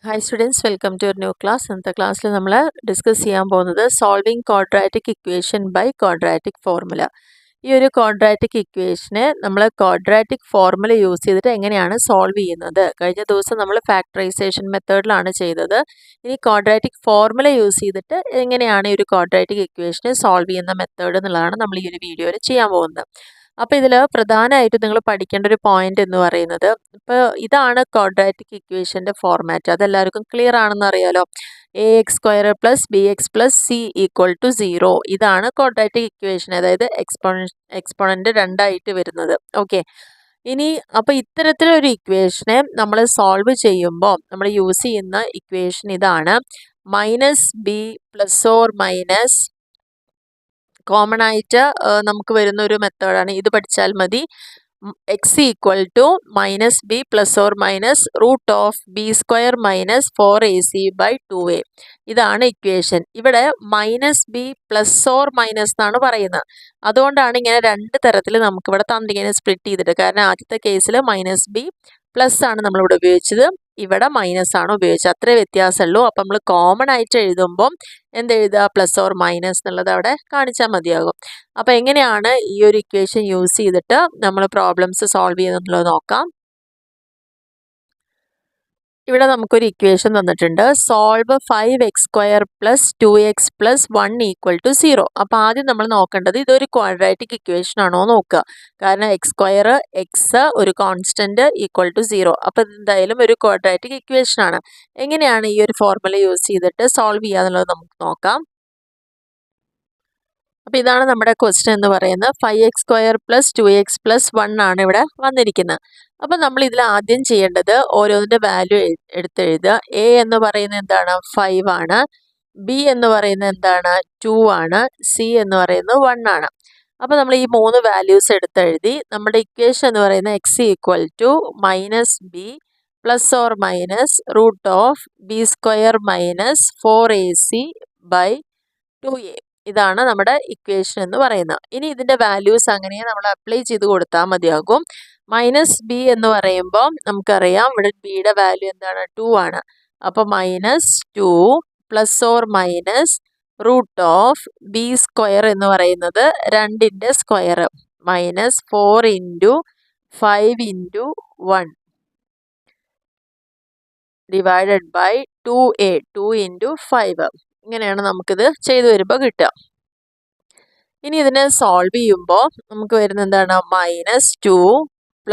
Hi students, welcome to your new class. ഇന്നത്തെ ക്ലാസ്സിൽ നമ്മൾ ഡിസ്കസ് ചെയ്യാൻ പോകുന്നത് solving quadratic equation by quadratic formula. ഈ ഒരു ക്വാഡ്രാറ്റിക് ഇക്വേഷനെ നമ്മൾ ക്വാഡ്രാറ്റിക് ഫോർമുല യൂസ് ചെയ്തിട്ട് എങ്ങനെയാണ് സോൾവ് ചെയ്യുന്നത്. കഴിഞ്ഞ ദിവസം നമ്മൾ ഫാക്ടറൈസേഷൻ മെത്തേഡിലാണ് ചെയ്തത്. ഇനി ക്വാഡ്രാറ്റിക് ഫോർമുല യൂസ് ചെയ്തിട്ട് എങ്ങനെയാണ് ഈ ഒരു ക്വാഡ്രാറ്റിക് ഇക്വേഷനെ സോൾവ് ചെയ്യുന്ന മെത്തേഡ് എന്നുള്ളതാണ് നമ്മൾ ഈ ഒരു വീഡിയോയിൽ ചെയ്യാൻ പോകുന്നത്. അപ്പോൾ ഇതിൽ പ്രധാനമായിട്ടും നിങ്ങൾ പഠിക്കേണ്ട ഒരു പോയിന്റ് എന്ന് പറയുന്നത്, ഇപ്പോൾ ഇതാണ് ക്വാഡ്രാറ്റിക് ഇക്വേഷൻ്റെ ഫോർമാറ്റ്. അതെല്ലാവർക്കും ക്ലിയർ ആണെന്ന് അറിയാലോ. ax² + bx + c = 0. ഇതാണ് ക്വാഡ്രാറ്റിക് ഇക്വേഷൻ, അതായത് എക്സ്പോണൻ്റ് രണ്ടായിട്ട് വരുന്നത്. ഓക്കെ, ഇനി അപ്പോൾ ഇത്തരത്തിലൊരു ഇക്വേഷനെ നമ്മൾ സോൾവ് ചെയ്യുമ്പോൾ നമ്മൾ യൂസ് ചെയ്യുന്ന ഇക്വേഷൻ ഇതാണ്. -b ± കോമൺ ആയിട്ട് നമുക്ക് വരുന്ന ഒരു മെത്തേഡാണ്. ഇത് പഠിച്ചാൽ മതി. x = -b ± √b² - 4ac/2a. ഇതാണ് ഇക്വേഷൻ. ഇവിടെ -b ± എന്നാണ് പറയുന്നത്. അതുകൊണ്ടാണ് ഇങ്ങനെ രണ്ട് തരത്തിൽ നമുക്കിവിടെ തന്നിങ്ങനെ സ്പ്ലിറ്റ് ചെയ്തിട്ട്. കാരണം ആദ്യത്തെ കേസിൽ -b പ്ലസ് ആണ് നമ്മളിവിടെ ഉപയോഗിച്ചത്, ഇവിടെ മൈനസ് ആണ് ഉപയോഗിച്ചത്. അത്രേ വ്യത്യാസമുള്ളൂ. അപ്പം നമ്മൾ കോമൺ ആയിട്ട് എഴുതുമ്പം എന്തെഴുതുക, ± എന്നുള്ളത് അവിടെ കാണിച്ചാൽ മതിയാകും. അപ്പോൾ എങ്ങനെയാണ് ഈ ഒരു ഇക്വേഷൻ യൂസ് ചെയ്തിട്ട് നമ്മൾ പ്രോബ്ലംസ് സോൾവ് ചെയ്യുന്നത് നോക്കാം. ഇവിടെ നമുക്കൊരു ഇക്വേഷൻ തന്നിട്ടുണ്ട്. Solve 5x² + 2x + 1 = 0. അപ്പോൾ ആദ്യം നമ്മൾ നോക്കേണ്ടത് ഇതൊരു ക്വാഡ്രാറ്റിക് ഇക്വേഷൻ ആണോ നോക്കുക. കാരണം x², x ഒരു കോൺസ്റ്റന്റ് = 0. അപ്പോൾ ഇതെന്തായാലും ഒരു ക്വാഡ്രാറ്റിക് ഇക്വേഷൻ ആണ്. എങ്ങനെയാണ് ഈ ഒരു ഫോർമുല യൂസ് ചെയ്തിട്ട് സോൾവ് ചെയ്യുക എന്നുള്ളത് നമുക്ക് നോക്കാം. അപ്പോൾ ഇതാണ് നമ്മുടെ ക്വസ്റ്റ്യൻ എന്ന് പറയുന്നത്. 5x² + 2x + 1 ആണ് ഇവിടെ വന്നിരിക്കുന്നത്. അപ്പോൾ നമ്മൾ ഇതിൽ ആദ്യം ചെയ്യേണ്ടത് ഓരോന്നിൻ്റെ വാല്യൂ എടുത്തെഴുതുക. a എന്ന് പറയുന്നത് എന്താണ്, 5 ആണ്. b എന്ന് പറയുന്നത് എന്താണ്, 2 ആണ്. c എന്ന് പറയുന്നത് 1 ആണ്. അപ്പോൾ നമ്മൾ ഈ മൂന്ന് വാല്യൂസ് എടുത്തെഴുതി. നമ്മുടെ ഇക്വേഷൻ എന്ന് പറയുന്നത് x = -b ± √b² - 4ac/2a. ഇതാണ് നമ്മുടെ ഇക്വേഷൻ എന്ന് പറയുന്നത്. ഇനി ഇതിൻ്റെ വാല്യൂസ് അങ്ങനെ നമ്മൾ അപ്ലൈ ചെയ്ത് കൊടുത്താൽ മതിയാകും. -b എന്ന് പറയുമ്പോൾ നമുക്കറിയാം ഇവിടെ ബിയുടെ വാല്യൂ എന്താണ്, 2 ആണ്. അപ്പോൾ -2 ± √b² എന്ന് പറയുന്നത് 2ൻ്റെ സ്ക്വയർ -4 × 5 × 1 / 2a 2 × 5. ഇങ്ങനെയാണ് നമുക്കിത് ചെയ്തു വരുമ്പോൾ കിട്ടുക. ഇനി ഇതിനെ സോൾവ് ചെയ്യുമ്പോൾ നമുക്ക് വരുന്ന എന്താണ്, -2 ±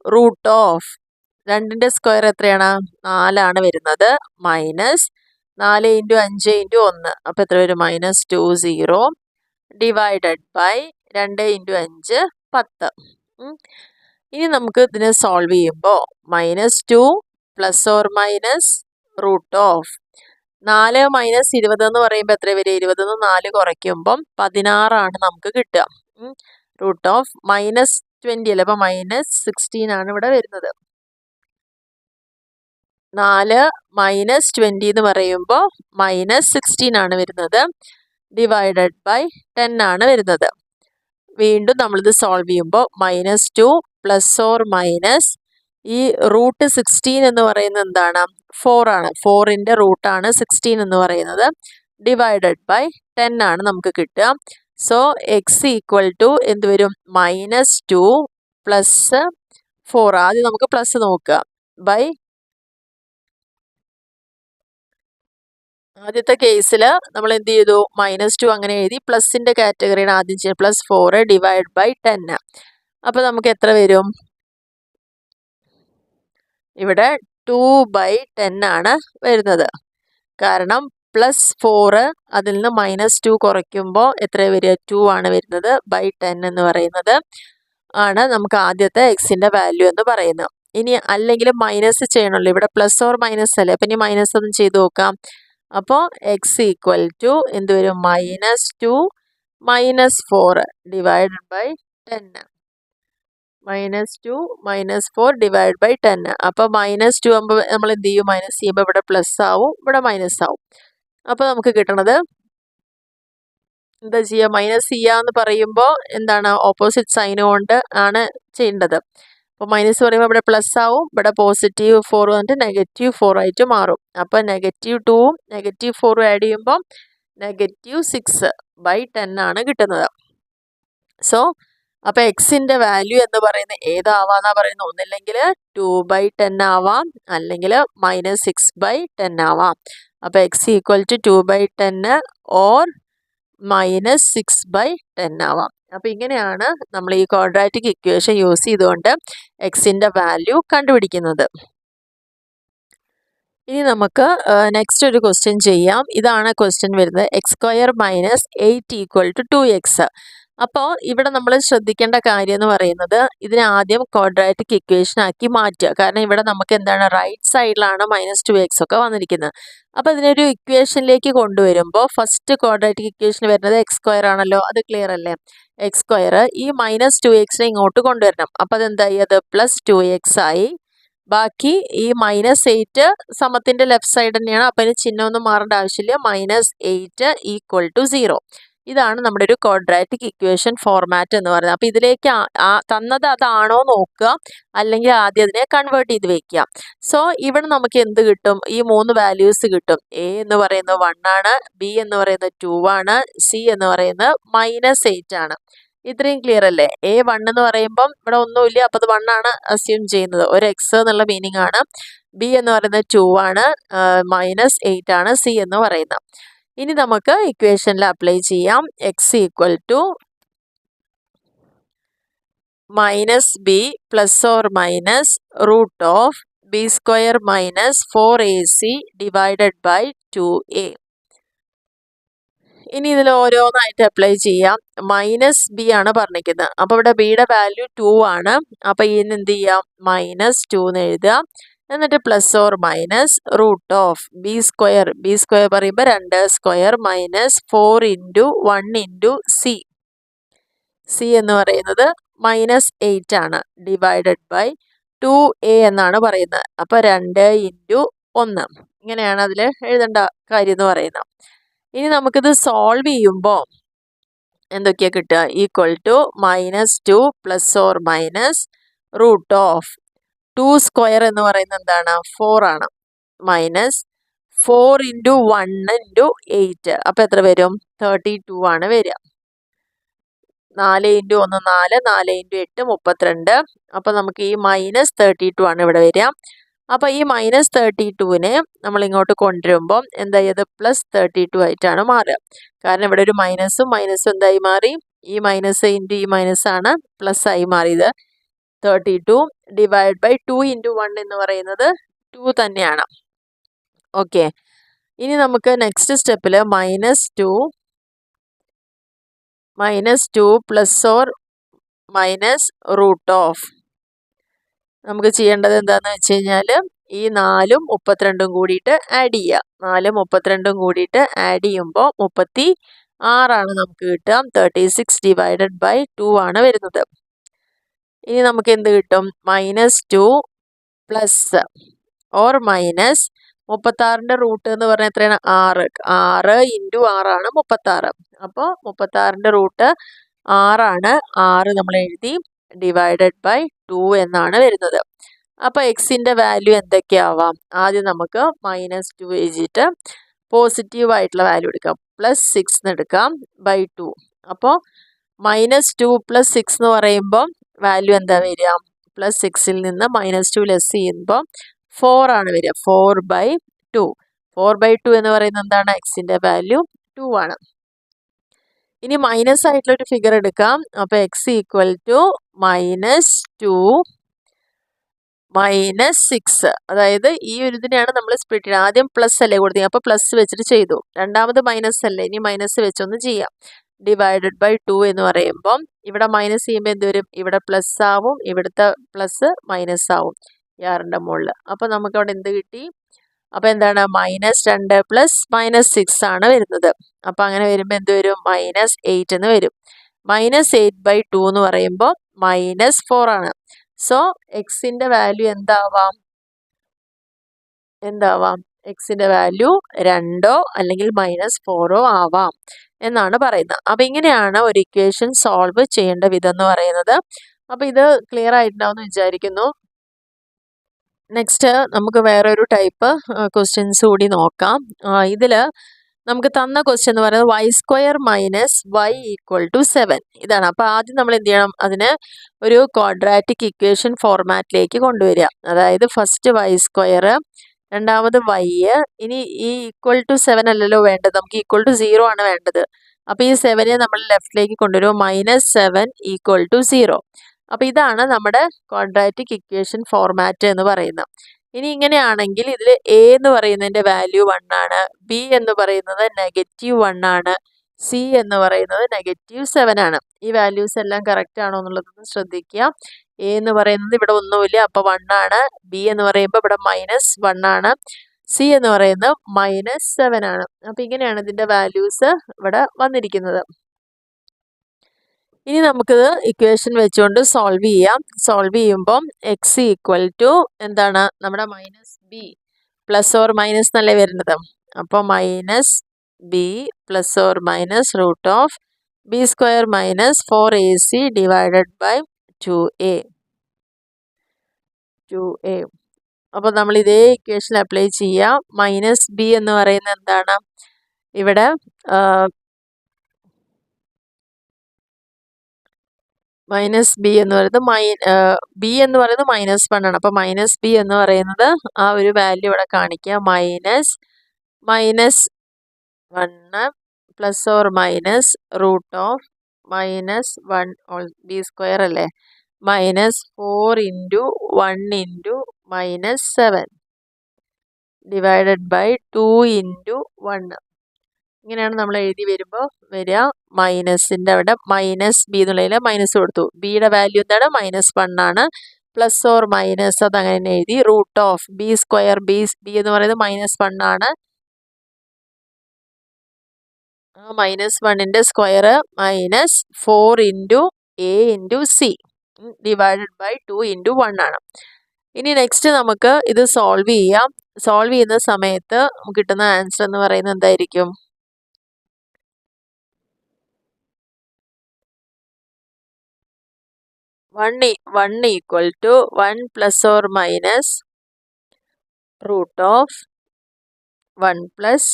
√2ൻ്റെ സ്ക്വയർ എത്രയാണ്, 4 ആണ് വരുന്നത്. -4 × 5 × 1, അപ്പോൾ എത്ര വരും, -20 / 2 × 5 10. ഇനി നമുക്ക് ഇതിനെ സോൾവ് ചെയ്യുമ്പോൾ -2 ± √4 - 20 എന്ന് പറയുമ്പോൾ എത്ര വരും, 20 നിന്ന് 4 കുറയ്ക്കുമ്പം 16 ആണ് നമുക്ക് കിട്ടുക. -20 അല്ല, അപ്പോൾ -16 ആണ് ഇവിടെ വരുന്നത്. 4 - 20 എന്ന് പറയുമ്പോൾ -16 ആണ് വരുന്നത്. / 10 ആണ് വരുന്നത്. വീണ്ടും നമ്മളിത് സോൾവ് ചെയ്യുമ്പോൾ -2 ± ഈ √16 എന്ന് പറയുന്നത് എന്താണ്, 4 ആണ്. 4ൻ്റെ റൂട്ടാണ് 16 എന്ന് പറയുന്നത്. / 10 ആണ് നമുക്ക് കിട്ടുക. സോ x = എന്ത് വരും, -2 + 4. ആദ്യം നമുക്ക് പ്ലസ് നോക്കുക. ആദ്യത്തെ കേസിൽ നമ്മൾ എന്ത് ചെയ്തു, -2 അങ്ങനെ എഴുതി. പ്ലസിൻ്റെ കാറ്റഗറിയാണ് ആദ്യം ചെയ്യുക. +4 / 10. അപ്പോൾ നമുക്ക് എത്ര വരും, ഇവിടെ 2/10 ആണ് വരുന്നത്. കാരണം +4 അതിൽ നിന്ന് -2 കുറയ്ക്കുമ്പോൾ എത്ര വരിക, 2 ആണ് വരുന്നത്. /10 എന്ന് പറയുന്നത് ആണ് നമുക്ക് ആദ്യത്തെ എക്സിൻ്റെ വാല്യൂ എന്ന് പറയുന്നത്. ഇനി അല്ലെങ്കിൽ മൈനസ് ചെയ്യണമല്ലോ, ഇവിടെ പ്ലസ് ഓർ മൈനസ് അല്ലേ. അപ്പം ഇനി മൈനസ് ഒന്ന് ചെയ്ത് നോക്കാം. അപ്പോൾ x = എന്ത് വരും, -2 - 4 / 10. -2 - 4 / 10. അപ്പോൾ -2 ആകുമ്പോൾ നമ്മൾ എന്ത് ചെയ്യും, മൈനസ് ചെയ്യുമ്പോൾ ഇവിടെ പ്ലസ് ആവും, ഇവിടെ മൈനസ് ആവും. അപ്പോൾ നമുക്ക് കിട്ടണത് എന്താ ചെയ്യുക, മൈനസ് ചെയ്യാന്ന് പറയുമ്പോൾ എന്താണ്, ഓപ്പോസിറ്റ് സൈൻ കൊണ്ട് ആണ് ചെയ്യേണ്ടത്. അപ്പോൾ മൈനസ് പറയുമ്പോൾ ഇവിടെ പ്ലസ് ആവും, ഇവിടെ +4 വന്നിട്ട് -4 ആയിട്ട് മാറും. അപ്പോൾ -2ഉം -4ഉം ആഡ് ചെയ്യുമ്പോൾ -6/10 ആണ് കിട്ടുന്നത്. സോ അപ്പോൾ എക്സിൻ്റെ വാല്യൂ എന്ന് പറയുന്നത് ഏതാവാന്നാ പറയുന്നത്? ഒന്നില്ലെങ്കിൽ 2/10 ആവാം, അല്ലെങ്കിൽ -6/10 ആവാം. അപ്പോൾ x = 2/10 ഓർ -6/10 ആവാം. അപ്പോൾ ഇങ്ങനെയാണ് നമ്മൾ ഈ ക്വാഡ്രാറ്റിക് ഇക്വേഷൻ യൂസ് ചെയ്തുകൊണ്ട് എക്സിൻ്റെ വാല്യൂ കണ്ടുപിടിക്കുന്നത്. ഇനി നമുക്ക് നെക്സ്റ്റ് ഒരു ക്വസ്റ്റ്യൻ ചെയ്യാം. ഇതാണ് ക്വസ്റ്റ്യൻ വരുന്നത്. x² - 8 = 2x. അപ്പോൾ ഇവിടെ നമ്മൾ ശ്രദ്ധിക്കേണ്ട കാര്യം എന്ന് പറയുന്നത് ഇതിനെ ആദ്യം ക്വാഡ്രാറ്റിക് ഇക്വേഷൻ ആക്കി മാറ്റുക. കാരണം ഇവിടെ നമുക്ക് എന്താണ് റൈറ്റ് സൈഡിലാണ് -2x ഒക്കെ വന്നിരിക്കുന്നത്. അപ്പോൾ ഇതിനൊരു ഇക്വേഷനിലേക്ക് കൊണ്ടുവരുമ്പോൾ ഫസ്റ്റ് ക്വാഡ്രാറ്റിക് ഇക്വേഷൻ വരുന്നത് x² ആണല്ലോ. അത് ക്ലിയർ അല്ലേ? x² ഈ -2x ഇങ്ങോട്ട് കൊണ്ടുവരണം. അപ്പോൾ അതെന്തായി? അത് +2x ആയി. ബാക്കി ഈ -8 സമത്തിൻ്റെ ലെഫ്റ്റ് സൈഡ് തന്നെയാണ്. അപ്പോൾ അതിന് ചിഹ്നമൊന്നും മാറേണ്ട ആവശ്യമില്ല. -8 = 0. ഇതാണ് നമ്മുടെ ഒരു ക്വാഡ്രാറ്റിക് ഇക്വേഷൻ ഫോർമാറ്റ് എന്ന് പറയുന്നത്. അപ്പോൾ ഇതിലേക്ക് തന്നത് അതാണോ നോക്കുക, അല്ലെങ്കിൽ ആദ്യം അതിനെ കൺവേർട്ട് ചെയ്ത് വെക്കുക. സോ ഇവിടെ നമുക്ക് എന്ത് കിട്ടും? ഈ 3 വാല്യൂസ് കിട്ടും. A എന്ന് പറയുന്നത് 1 ആണ്, B എന്ന് പറയുന്നത് 2 ആണ്, C എന്ന് പറയുന്നത് -8 ആണ്. ഇത്രയും ക്ലിയർ അല്ലേ? A1 എന്ന് പറയുമ്പം ഇവിടെ ഒന്നുമില്ല, അപ്പോൾ അത് 1 ആണ് അസ്യൂം ചെയ്യുന്നത്. ഒരു x എന്നുള്ള മീനിങ് ആണ്. B എന്ന് പറയുന്നത് 2 ആണ്, -8 ആണ് C എന്ന് പറയുന്നത്. ഇനി നമുക്ക് ഇക്വേഷനിൽ അപ്ലൈ ചെയ്യാം. x = -b ± √b² - 4ac / 2a. ഇനി ഇതിൽ ഓരോന്നായിട്ട് അപ്ലൈ ചെയ്യാം. -b ആണ് പറഞ്ഞിരിക്കുന്നത്. അപ്പോൾ ഇവിടെ ബിയുടെ വാല്യൂ 2 ആണ്. അപ്പോൾ ഇതിന് എന്ത് ചെയ്യാം? -2 എന്ന് എഴുതുക. എന്നിട്ട് ± √b². പറയുമ്പോൾ 2² - 4 × 1 × c എന്ന് പറയുന്നത് -8 ആണ് / 2a എന്നാണ് പറയുന്നത്. അപ്പോൾ 2 × 1 ഇങ്ങനെയാണ് അതിൽ എഴുതേണ്ട കാര്യം എന്ന് പറയുന്നത്. ഇനി നമുക്കിത് സോൾവ് ചെയ്യുമ്പോൾ എന്തൊക്കെയാണ് കിട്ടുക? = -2 ± √2² എന്ന് പറയുന്നത് എന്താണ്? 4 ആണ്. -4 × 1 × 8. അപ്പോൾ എത്ര വരും? 32 ആണ് വരിക. 4 × 1 4, 4 × 8 32. അപ്പോൾ നമുക്ക് ഈ -32 ആണ് ഇവിടെ വരിക. അപ്പോൾ ഈ -32നെ നമ്മൾ ഇങ്ങോട്ട് കൊണ്ടുവരുമ്പോൾ എന്തായത്? +32 ആയിട്ടാണ് മാറുക. കാരണം ഇവിടെ ഒരു മൈനസും എന്തായി മാറി? ഈ മൈനസ് × ഈ മൈനസാണ് പ്ലസ് ആയി മാറിയത്. 32 / 2 × 1 എന്ന് പറയുന്നത് 2 തന്നെയാണ്. ഓക്കെ. ഇനി നമുക്ക് നെക്സ്റ്റ് സ്റ്റെപ്പിൽ -2 ± നമുക്ക് ചെയ്യേണ്ടത് എന്താണെന്ന് വെച്ച് കഴിഞ്ഞാൽ ഈ 4ഉം 32ഉം കൂടിയിട്ട് ആഡ് ചെയ്യുക. 4ഉം 32ഉം കൂടിയിട്ട് ആഡ് ചെയ്യുമ്പോൾ 36 ആണ് നമുക്ക് കിട്ടുക. 36 / 2 ആണ് വരുന്നത്. ഇനി നമുക്ക് എന്ത് കിട്ടും? -2 പ്ലസ് ഓർ മൈനസ് 36ൻ്റെ റൂട്ട് എന്ന് പറഞ്ഞാൽ എത്രയാണ്? 6. 6 × 6 ആണ് 36. അപ്പോൾ 36ൻ്റെ റൂട്ട് 6 ആണ്. 6 നമ്മൾ എഴുതി / 2 എന്നാണ് വരുന്നത്. അപ്പോൾ എക്സിൻ്റെ വാല്യൂ എന്തൊക്കെയാവാം? ആദ്യം നമുക്ക് -2 എഴുതിയിട്ട് പോസിറ്റീവ് ആയിട്ടുള്ള വാല്യൂ എടുക്കാം. +6 എന്ന് എടുക്കാം /2. അപ്പോൾ -2 + 6 എന്ന് പറയുമ്പോൾ വാല്യൂ എന്താ വരിക? +6ൽ നിന്ന് -2 ലെസ് ചെയ്യുമ്പോൾ 4 ആണ് വരിക. 4/2. 4/2 എന്ന് പറയുന്നത് എന്താണ്? എക്സിൻ്റെ വാല്യൂ 2 ആണ്. ഇനി മൈനസ് ആയിട്ടുള്ളൊരു ഫിഗർ എടുക്കാം. അപ്പോൾ x = -2 -6. അതായത് ഈ ഒരു ഇതിനെയാണ് നമ്മൾ സ്പ്ലിറ്റ് ചെയ്യുന്നത്. ആദ്യം പ്ലസ് അല്ലേ കൊടുത്തത്, അപ്പോൾ പ്ലസ് വെച്ചിട്ട് ചെയ്തു. രണ്ടാമത് മൈനസ് അല്ലേ, ഇനി മൈനസ് വെച്ചൊന്ന് ചെയ്യാം. / 2 എന്ന് പറയുമ്പം ഇവിടെ മൈനസ് ചെയ്യുമ്പോൾ എന്ത് വരും? ഇവിടെ പ്ലസ് ആവും, ഇവിടുത്തെ പ്ലസ് മൈനസ് ആവും ഈ 6ൻ്റെ മുകളിൽ. അപ്പോൾ നമുക്കവിടെ എന്ത് കിട്ടി? അപ്പോൾ എന്താണ്? -2 + -6 ആണ് വരുന്നത്. അപ്പോൾ അങ്ങനെ വരുമ്പോൾ എന്ത് വരും? -8 എന്ന് വരും. -8/2 എന്ന് പറയുമ്പോൾ -4 ആണ്. സോ എക്സിൻ്റെ വാല്യൂ എന്താവാം? എക്സിൻ്റെ വാല്യൂ 2 അല്ലെങ്കിൽ -4 ആവാം എന്നാണ് പറയുന്നത്. അപ്പോൾ ഇങ്ങനെയാണ് ഒരു ഇക്വേഷൻ സോൾവ് ചെയ്യേണ്ട വിധം എന്ന് പറയുന്നത്. അപ്പോൾ ഇത് ക്ലിയർ ആയിട്ടുണ്ടാവുമെന്ന് വിചാരിക്കുന്നു. നെക്സ്റ്റ് നമുക്ക് വേറൊരു ടൈപ്പ് ക്വസ്റ്റ്യൻസ് കൂടി നോക്കാം. ഇതിൽ നമുക്ക് തന്ന ക്വസ്റ്റ്യൻ എന്ന് പറയുന്നത് y² - y = 7 ഇതാണ്. അപ്പോൾ ആദ്യം നമ്മൾ എന്ത് ചെയ്യണം, അതിനെ ഒരു ക്വാഡ്രാറ്റിക് ഇക്വേഷൻ ഫോർമാറ്റിലേക്ക് കൊണ്ടുവരിക. അതായത് ഫസ്റ്റ് y², രണ്ടാമത് y, ഇനി ഈ =7 അല്ലല്ലോ വേണ്ടത്, നമുക്ക് =0 ആണ് വേണ്ടത്. അപ്പോൾ ഈ 7നെ നമ്മൾ ലെഫ്റ്റിലേക്ക് കൊണ്ടുവരും, -7 = 0. അപ്പോൾ ഇതാണ് നമ്മുടെ ക്വാഡ്രാറ്റിക് ഇക്വേഷൻ ഫോർമാറ്റ് എന്ന് പറയുന്നത്. ഇനി ഇങ്ങനെയാണെങ്കിൽ ഇതിൽ a എന്ന് പറയുന്നതിൻ്റെ വാല്യൂ 1 ആണ്, b എന്ന് പറയുന്നത് -1 ആണ്, c എന്ന് പറയുന്നത് -7 ആണ്. ഈ വാല്യൂസ് എല്ലാം കറക്റ്റ് ആണോ എന്നുള്ളതൊന്ന് ശ്രദ്ധിക്കുക. a എന്ന് പറയുന്നത് ഇവിടെ ഒന്നുമില്ല, അപ്പോൾ 1 ആണ്. b എന്ന് പറയുമ്പോൾ ഇവിടെ -1 ആണ്. c എന്ന് പറയുന്നത് -7 ആണ്. അപ്പോൾ ഇങ്ങനെയാണ് ഇതിൻ്റെ വാല്യൂസ് ഇവിടെ വന്നിരിക്കുന്നത്. ഇനി നമുക്കിത് ഇക്വേഷൻ വെച്ചുകൊണ്ട് സോൾവ് ചെയ്യാം. സോൾവ് ചെയ്യുമ്പം x = എന്താണ്, നമ്മുടെ -b ± എന്നല്ലേ വരുന്നത്. അപ്പോൾ -b ± √b² - 4ac / 2a. അപ്പോൾ നമ്മൾ ഇതേ ഇക്വേഷൻ അപ്ലൈ ചെയ്യാം. -b എന്ന് പറയുന്നത് എന്താണ്, ഇവിടെ -b എന്ന് പറയുന്നത് b എന്ന് പറയുന്നത് -1 ആണ്. അപ്പോൾ -b എന്ന് പറയുന്നത് ആ ഒരു വാല്യൂ ഇവിടെ കാണിക്കുക, -1 ± √(-1) അല്ലേ, -4 × 1 × -7 / 2 × 1. ഇങ്ങനെയാണ് നമ്മൾ എഴുതി വരുമ്പോൾ വരിക. മൈനസിൻ്റെ അവിടെ -b എന്നുള്ളതിൽ മൈനസ് കൊടുത്തു. ബിയുടെ വാല്യൂ എന്താണ്, -1 ആണ്. ± അതങ്ങനെ തന്നെ എഴുതി. √(b²) b എന്ന് പറയുന്നത് -1 ആണ്. -1ൻ്റെ സ്ക്വയർ -4 × a × c / 2 × 1 ആണ്. ഇനി നെക്സ്റ്റ് നമുക്ക് ഇത് സോൾവ് ചെയ്യാം. സോൾവ് ചെയ്യുന്ന സമയത്ത് നമുക്ക് കിട്ടുന്ന ആൻസർ എന്ന് പറയുന്നത് എന്തായിരിക്കും, 1 = 1 ± √(1 +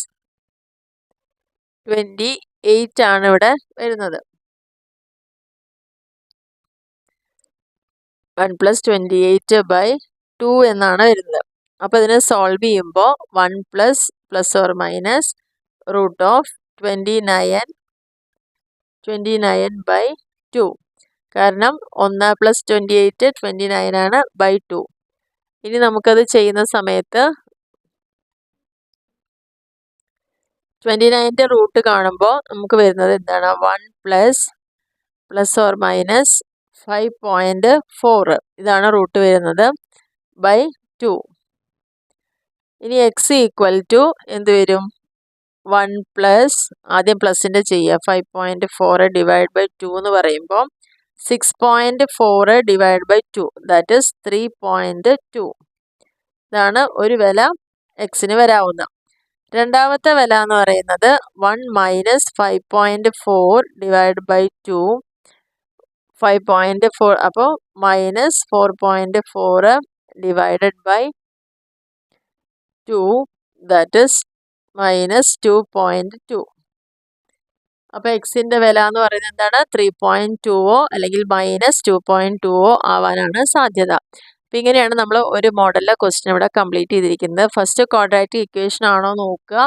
28 ആണ് ഇവിടെ വരുന്നത്. 1 + 28/2 എന്നാണ് വരുന്നത്. അപ്പോൾ ഇതിനെ സോൾവ് ചെയ്യുമ്പോൾ 1 ± √29/2, കാരണം 1 + 28 29 ആണ്, /2. ഇനി നമുക്കത് ചെയ്യുന്ന സമയത്ത് 29ൻ്റെ റൂട്ട് കാണുമ്പോൾ നമുക്ക് വരുന്നത് എന്താണ്, 1 ± ±5.4 ഇതാണ് റൂട്ട് വരുന്നത്, /2. ഇനി x = എന്ത് വരും, 1 ആദ്യം പ്ലസിൻ്റെ ചെയ്യുക, 5.4 / 2 എന്ന് പറയുമ്പോൾ 6.4 / 2 ദാറ്റ് ഈസ് 3.2. ഇതാണ് ഒരു വില എക്സിന് വരാവുന്ന. രണ്ടാമത്തെ വില എന്ന് പറയുന്നത് 1 - 5.4 / 2 5.4, അപ്പോൾ -4.4 / 2 ദാറ്റ് ഈസ് -2.2. അപ്പോൾ എക്സിൻ്റെ വില എന്ന് പറയുന്നത് എന്താണ്, 3.2 അല്ലെങ്കിൽ -2.2 ആവാനാണ് സാധ്യത. അപ്പോൾ ഇങ്ങനെയാണ് നമ്മൾ ഒരു മോഡലിലെ ക്വസ്റ്റ്യൻ ഇവിടെ കംപ്ലീറ്റ് ചെയ്തിരിക്കുന്നത്. ഫസ്റ്റ് ക്വാഡ്രാറ്റിക് ഇക്വേഷൻ ആണോ നോക്കുക,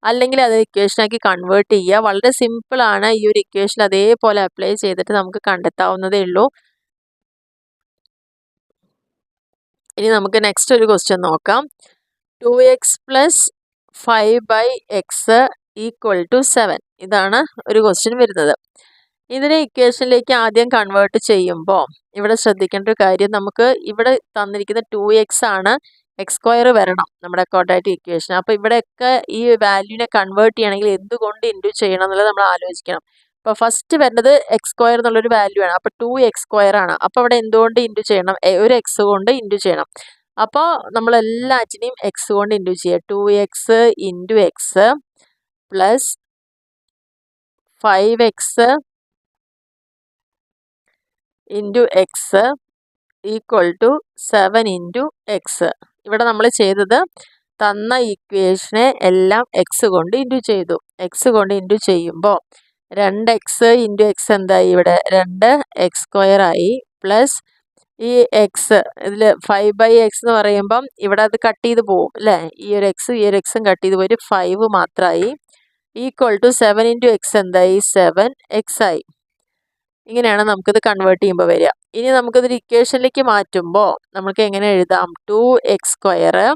അല്ലെങ്കിൽ അത് ഇക്വേഷനാക്കി കൺവേർട്ട് ചെയ്യുക. വളരെ സിമ്പിളാണ്. ഈ ഒരു ഇക്വേഷൻ അതേപോലെ അപ്ലൈ ചെയ്തിട്ട് നമുക്ക് കണ്ടെത്താവുന്നതേ ഉള്ളൂ. ഇനി നമുക്ക് നെക്സ്റ്റ് ഒരു ക്വസ്റ്റ്യൻ നോക്കാം. 2x + 5/x = 7 ഇതാണ് ഒരു ക്വസ്റ്റ്യൻ വരുന്നത്. ഇതിനെ ഇക്വേഷനിലേക്ക് ആദ്യം കൺവേർട്ട് ചെയ്യുമ്പോൾ ഇവിടെ ശ്രദ്ധിക്കേണ്ട ഒരു കാര്യം, നമുക്ക് ഇവിടെ തന്നിരിക്കുന്ന 2x ആണ്, x² വരണം നമ്മുടെ ക്വാഡ്രാറ്റിക് ഇക്വേഷൻ. അപ്പോൾ ഇവിടെയൊക്കെ ഈ വാല്യൂനെ കൺവേർട്ട് ചെയ്യണമെങ്കിൽ എന്തുകൊണ്ട് ഇൻറ്റു ചെയ്യണം എന്നുള്ളത് നമ്മൾ ആലോചിക്കണം. അപ്പോൾ ഫസ്റ്റ് വരുന്നത് x² എന്നുള്ളൊരു വാല്യൂ ആണ്, അപ്പോൾ 2x² ആണ്. അപ്പോൾ അവിടെ എന്തുകൊണ്ട് ഇൻറ്റു ചെയ്യണം, ഒരു x കൊണ്ട് ഇൻറ്റു ചെയ്യണം. അപ്പോൾ നമ്മളെല്ലാറ്റിനെയും x കൊണ്ട് ഇൻറ്റു ചെയ്യുക. 2x × x + 5x into x equal to 7 into x. ഇവിടെ നമ്മൾ ചെയ്തത് തന്ന ഇക്വേഷനെ എല്ലാം എക്സ് കൊണ്ട് ഇൻറ്റു ചെയ്തു. എക്സ് കൊണ്ട് ഇൻറ്റു ചെയ്യുമ്പോൾ 2x ഇൻറ്റു എക്സ് എന്തായി? ഇവിടെ 2x² ആയി. പ്ലസ് ഈ എക്സ് ഇതിൽ 5/x എന്ന് പറയുമ്പം ഇവിടെ അത് കട്ട് ചെയ്ത് പോവും അല്ലേ? ഈ ഒരു എക്സും കട്ട് ചെയ്ത് പോയിട്ട് 5 മാത്രമായി. ഈക്വൽ ടു 7 ഇൻറ്റു എക്സ് എന്തായി? 7x ആയി. ഇങ്ങനെയാണ് നമുക്കിത് കൺവേർട്ട് ചെയ്യുമ്പോൾ വരിക. ഇനി നമുക്കിതൊരു ഇക്വേഷനിലേക്ക് മാറ്റുമ്പോൾ നമുക്ക് എങ്ങനെ എഴുതാം? 2x².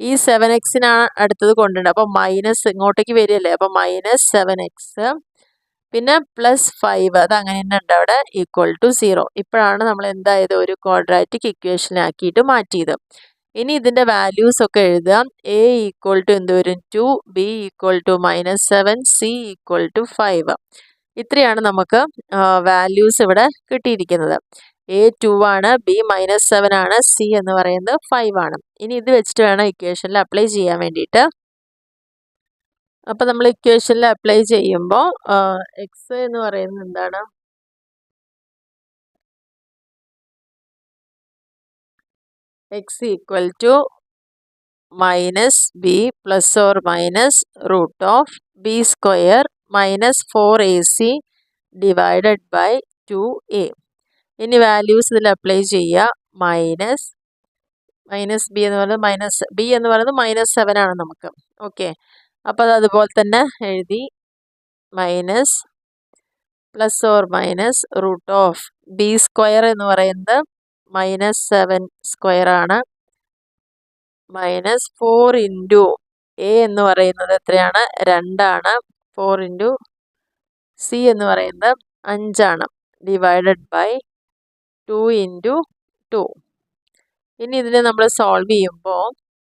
ഈ 7xനാണ് അടുത്തത് കൊണ്ടുണ്ട്. അപ്പോൾ മൈനസ് ഇങ്ങോട്ടേക്ക് വരികയല്ലേ? അപ്പോൾ -7x പിന്നെ +5 അത് അങ്ങനെ തന്നെ ഉണ്ട് അവിടെ ഈക്വൽ ടു 0. ഇപ്പോഴാണ് നമ്മൾ എന്തായത്? ഒരു ക്വാഡ്രാറ്റിക് ഇക്വേഷനാക്കിയിട്ട് മാറ്റിയത്. ഇനി ഇതിൻ്റെ വാല്യൂസ് ഒക്കെ എഴുതാം. a ഈക്വൽ ടു എന്ത് വരും? 2, b equal to -7, c equal to 5. ഇത്രയാണ് നമുക്ക് വാല്യൂസ് ഇവിടെ കിട്ടിയിരിക്കുന്നത്. a 2 ആണ്, b -7 ആണ്, c എന്ന് പറയുന്നത് 5 ആണ്. ഇനി ഇത് വെച്ചിട്ട് വേണം ഇക്വേഷനിൽ അപ്ലൈ ചെയ്യാൻ വേണ്ടിയിട്ട്. അപ്പോൾ നമ്മൾ ഇക്വേഷനിൽ അപ്ലൈ ചെയ്യുമ്പോൾ എക്സ് എന്ന് പറയുന്നത് എന്താണ്? X equal to -b plus or minus root of b² -4ac divided by 2a. ഇനി വാല്യൂസ് ഇതിൽ അപ്ലൈ ചെയ്യുക. മൈനസ് ബി എന്ന് പറയുന്നത് ബി എന്ന് പറയുന്നത് -7 ആണ് നമുക്ക്. ഓക്കെ, അപ്പോൾ അത് അതുപോലെ തന്നെ എഴുതി. Minus plus or minus root of b² എന്ന് പറയുന്നത് -7² ആണ്. -4 ഇൻറ്റു a എന്ന് പറയുന്നത് എത്രയാണ്? 2 ആണ്. 4 ഇൻറ്റു c എന്ന് പറയുന്നത് 5 ആണ്. Divided by 2 into 2. ഇനി ഇതിനെ നമ്മൾ സോൾവ് ചെയ്യുമ്പോൾ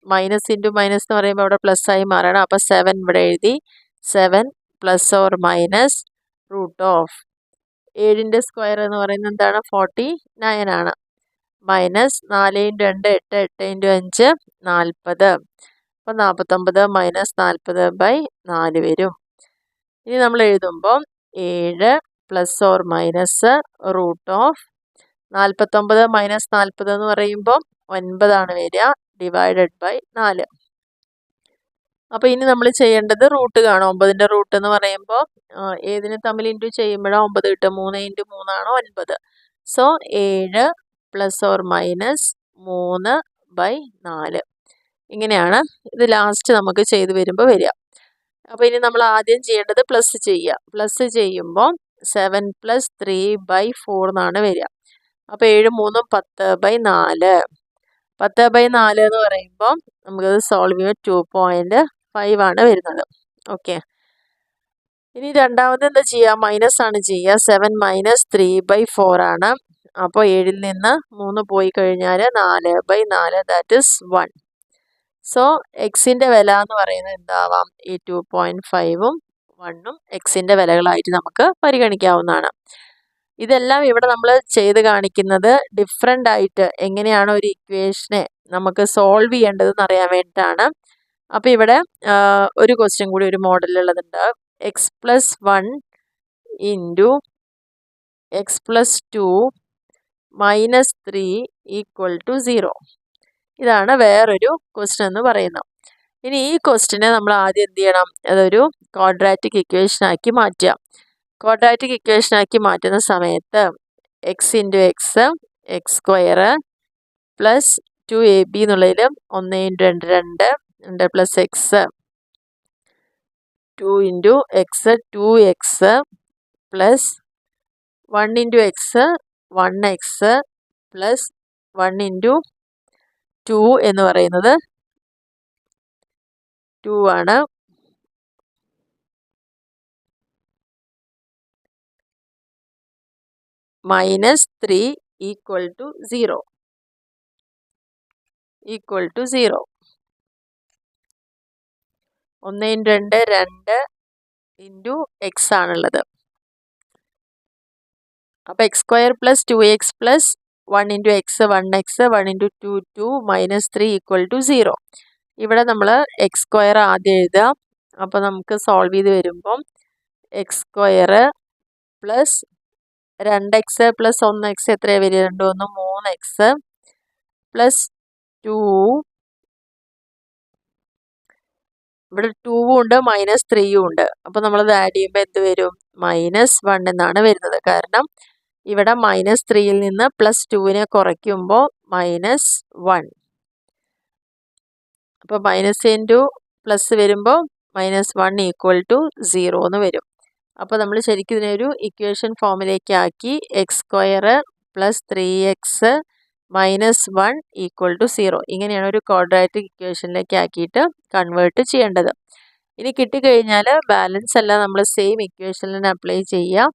മൈനസ് ഇൻറ്റു മൈനസ് എന്ന് പറയുമ്പോൾ അവിടെ പ്ലസ് ആയി മാറണം. അപ്പോൾ 7 ഇവിടെ എഴുതി. 7 plus or minus root of 7ൻ്റെ സ്ക്വയർ എന്ന് പറയുന്നത് എന്താണ്? 49 ആണ്. Minus 4 into 2 8, 8 into 5 40. അപ്പോൾ 49 മൈനസ് 40/4 വരും. ഇനി നമ്മൾ എഴുതുമ്പോൾ 7 plus or minus root of 49 minus 40 എന്ന് പറയുമ്പോൾ 9 ആണ് വരിക. Divided by 4. അപ്പോൾ ഇനി നമ്മൾ ചെയ്യേണ്ടത് റൂട്ട് കാണും. 9ൻ്റെ റൂട്ട് എന്ന് പറയുമ്പോൾ ഏതിനെ തമ്മിൽ ഇൻറ്റു ചെയ്യുമ്പോഴാണ് 9 കിട്ടുക? 3 ഇൻറ്റു 3 ആണ് 9. So 7 plus or minus 3/4. ഇങ്ങനെയാണ് ഇത് ലാസ്റ്റ് നമുക്ക് ചെയ്ത് വരുമ്പോൾ വരിക. അപ്പോൾ ഇനി നമ്മൾ ആദ്യം ചെയ്യേണ്ടത് പ്ലസ് ചെയ്യുക. പ്ലസ് ചെയ്യുമ്പോൾ 7 + 3/4 എന്നാണ് വരിക. അപ്പോൾ 7 3 10/4. 10/4 എന്ന് പറയുമ്പോൾ നമുക്കത് സോൾവ് ചെയ്യുമ്പോൾ 2.5 ആണ് വരുന്നത്. ഓക്കെ, ഇനി രണ്ടാമത് എന്താ ചെയ്യുക? മൈനസ് ആണ് ചെയ്യുക. 7 - 3/4 ആണ്. അപ്പോൾ 7ൽ നിന്ന് 3 പോയി കഴിഞ്ഞാൽ 4/4, ദാറ്റ് ഇസ് 1. സോ എക്സിൻ്റെ വില എന്ന് പറയുന്നത് എന്താവാം? ഈ 2.5ഉം 1ഉം എക്സിൻ്റെ വിലകളായിട്ട് നമുക്ക് പരിഗണിക്കാവുന്നതാണ്. ഇതെല്ലാം ഇവിടെ നമ്മൾ ചെയ്ത് കാണിക്കുന്നത് ഡിഫറെൻ്റ് ആയിട്ട് എങ്ങനെയാണ് ഒരു ഇക്വേഷനെ നമുക്ക് സോൾവ് ചെയ്യേണ്ടതെന്ന് അറിയാൻ വേണ്ടിയിട്ടാണ്. അപ്പോൾ ഇവിടെ ഒരു ക്വസ്റ്റ്യൻ കൂടി ഒരു മോഡലുള്ളതുണ്ട്. x+1 into x+2 -3 equal to 0. ഇതാണ് വേറൊരു ക്വസ്റ്റ്യൻ എന്ന് പറയുന്നത്. ഇനി ഈ ക്വസ്റ്റ്യനെ നമ്മൾ ആദ്യം എന്ത് ചെയ്യണം? അതൊരു ക്വാഡ്രാറ്റിക് ഇക്വേഷനാക്കി മാറ്റുക. ക്വാഡ്രാറ്റിക് ഇക്വേഷനാക്കി മാറ്റുന്ന സമയത്ത് x into X x² plus 2ab എന്നുള്ളതിൽ 1 into 2 2 2 plus x 2 into x 2x plus 1 into x 1x plus 1 into 2 എന്ന് പറയുന്നത് 2 ആണ്. -3 equal to 0. Equal to 0. 1 into 2 2 into x ആണുള്ളത്. അപ്പോൾ x² plus 2x plus 1 into x 1x 1 into 2 2 -3 equal to 0. ഇവിടെ നമ്മൾ x² ആദ്യം എഴുതുക. അപ്പോൾ നമുക്ക് സോൾവ് ചെയ്ത് വരുമ്പം x² plus 2x plus 1x എത്രയാണ് വരിക? 2 1 3x പ്ലസ് 2, ഇവിടെ 2 ഉണ്ട് -3 ഉണ്ട്. അപ്പോൾ നമ്മളത് ആഡ് ചെയ്യുമ്പോൾ എന്ത് വരും? -1 എന്നാണ് വരുന്നത്. കാരണം ഇവിടെ -3യിൽ നിന്ന് +2നെ കുറയ്ക്കുമ്പോൾ -1. അപ്പോൾ മൈനസ് ഇൻറ്റു പ്ലസ് വരുമ്പോൾ -1 = 0 എന്ന് വരും. അപ്പോൾ നമ്മൾ ശരിക്കും ഇതിനൊരു ഇക്വേഷൻ ഫോമിലേക്ക് ആക്കി x² + 3x - 1 = 0. ഇങ്ങനെയാണ് ഒരു ക്വാഡ്രാറ്റിക് ഇക്വേഷനിലേക്ക് ആക്കിയിട്ട് കൺവേർട്ട് ചെയ്യേണ്ടത്. ഇനി കിട്ടിക്കഴിഞ്ഞാൽ ബാലൻസ് എല്ലാം നമ്മൾ സെയിം ഇക്വേഷനിൽ തന്നെ അപ്ലൈ ചെയ്യുക.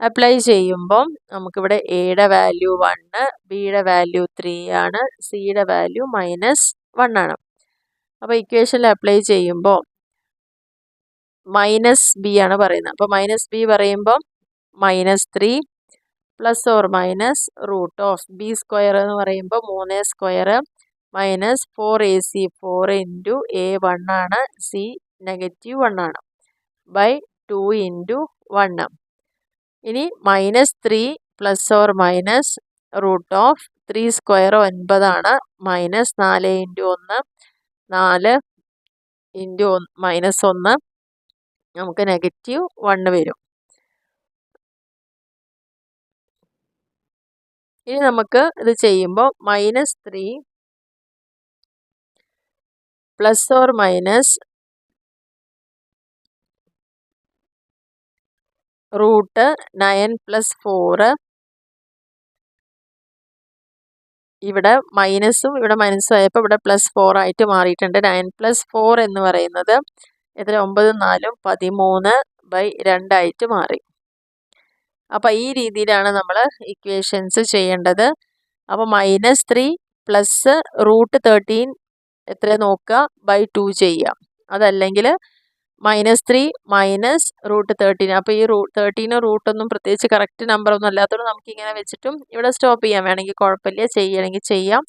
അപ്ലൈ ചെയ്യുമ്പം നമുക്കിവിടെ എയുടെ വാല്യൂ 1, ബിയുടെ വാല്യൂ 3 ആണ്, സിയുടെ വാല്യൂ -1 ആണ്. അപ്പോൾ ഇക്വേഷനിൽ അപ്ലൈ ചെയ്യുമ്പോൾ -b ആണ് പറയുന്നത്. അപ്പോൾ -b പറയുമ്പോൾ -3 ± √b² എന്ന് പറയുമ്പോൾ 3² -4ac 4 × a1 ആണ്, c -1 ആണ്, ബൈ 2 × 1. ഇനി -3 ± √3² 9 ആണ്, -4 × 1 4 × -1 നമുക്ക് -1 വരും. ഇനി നമുക്ക് ഇത് ചെയ്യുമ്പോൾ -3 ± √9 + 4, ഇവിടെ മൈനസും ഇവിടെ മൈനസും ആയപ്പോൾ ഇവിടെ +4 ആയിട്ട് മാറിയിട്ടുണ്ട്. 9 + 4 എന്ന് പറയുന്നത് എത്ര? 9 4 13/2 ആയിട്ട് മാറി. അപ്പോൾ ഈ രീതിയിലാണ് നമ്മൾ ഇക്വേഷൻസ് ചെയ്യേണ്ടത്. അപ്പോൾ -3 + √13 എത്ര നോക്കുക, /2 ചെയ്യുക. അതല്ലെങ്കിൽ -3 - √13. അപ്പോൾ ഈ 13 റൂട്ടൊന്നും പ്രത്യേകിച്ച് കറക്റ്റ് നമ്പറൊന്നും അല്ലാത്തതുകൊണ്ട് നമുക്ക് ഇങ്ങനെ വെച്ചിട്ടും ഇവിടെ സ്റ്റോപ്പ് ചെയ്യാം. വേണമെങ്കിൽ കുഴപ്പമില്ല, ചെയ്യണമെങ്കിൽ ചെയ്യാം,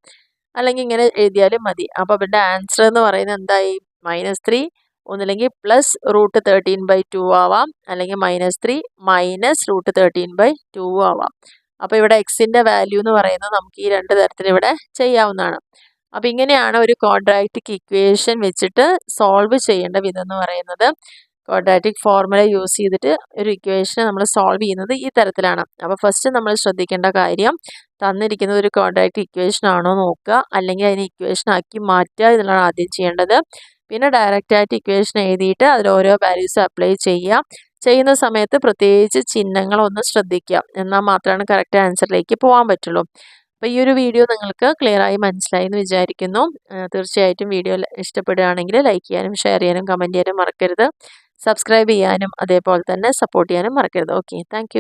അല്ലെങ്കിൽ ഇങ്ങനെ എഴുതിയാലും മതി. അപ്പോൾ ഇവിടെ ആൻസർ എന്ന് പറയുന്നത് എന്തായി? -3 ഒന്നില്ലെങ്കിൽ +√13/2 ആവാം, അല്ലെങ്കിൽ -3 - √13/2 ആവാം. അപ്പോൾ ഇവിടെ എക്സിൻ്റെ വാല്യൂ എന്ന് പറയുന്നത് നമുക്ക് ഈ രണ്ട് തരത്തിൽ ഇവിടെ ചെയ്യാവുന്നതാണ്. അപ്പോൾ ഇങ്ങനെയാണ് ഒരു ക്വാഡ്രാറ്റിക് ഇക്വേഷൻ വെച്ചിട്ട് സോൾവ് ചെയ്യേണ്ട വിധം എന്ന് പറയുന്നത്. ക്വാഡ്രാറ്റിക് ഫോർമുല യൂസ് ചെയ്തിട്ട് ഒരു ഇക്വേഷനെ നമ്മൾ സോൾവ് ചെയ്യുന്നത് ഈ തരത്തിലാണ്. അപ്പോൾ ഫസ്റ്റ് നമ്മൾ ശ്രദ്ധിക്കേണ്ട കാര്യം, തന്നിരിക്കുന്നത് ഒരു ക്വാഡ്രാറ്റിക് ഇക്വേഷൻ ആണോ നോക്കുക, അല്ലെങ്കിൽ അതിനെ ഇക്വേഷൻ ആക്കി മാറ്റുക എന്നുള്ളതാണ് ആദ്യം ചെയ്യേണ്ടത്. പിന്നെ ഡയറക്റ്റായിട്ട് ഇക്വേഷൻ എഴുതിയിട്ട് അതിൽ ഓരോ വാല്യൂസ് അപ്ലൈ ചെയ്യുക. ചെയ്യുന്ന സമയത്ത് പ്രത്യേകിച്ച് ചിഹ്നങ്ങളൊന്ന് ശ്രദ്ധിക്കുക, എന്നാൽ മാത്രമാണ് കറക്റ്റ് ആൻസറിലേക്ക് പോകാൻ പറ്റുള്ളൂ. അപ്പോൾ ഈ ഒരു വീഡിയോ നിങ്ങൾക്ക് ക്ലിയറായി മനസ്സിലായി എന്ന് വിചാരിക്കുന്നു. തീർച്ചയായിട്ടും വീഡിയോ ഇഷ്ടപ്പെടുകയാണെങ്കിൽ ലൈക്ക് ചെയ്യാനും ഷെയർ ചെയ്യാനും കമൻറ്റ് ചെയ്യാനും മറക്കരുത്. സബ്സ്ക്രൈബ് ചെയ്യാനും അതേപോലെ തന്നെ സപ്പോർട്ട് ചെയ്യാനും മറക്കരുത്. Okay, thank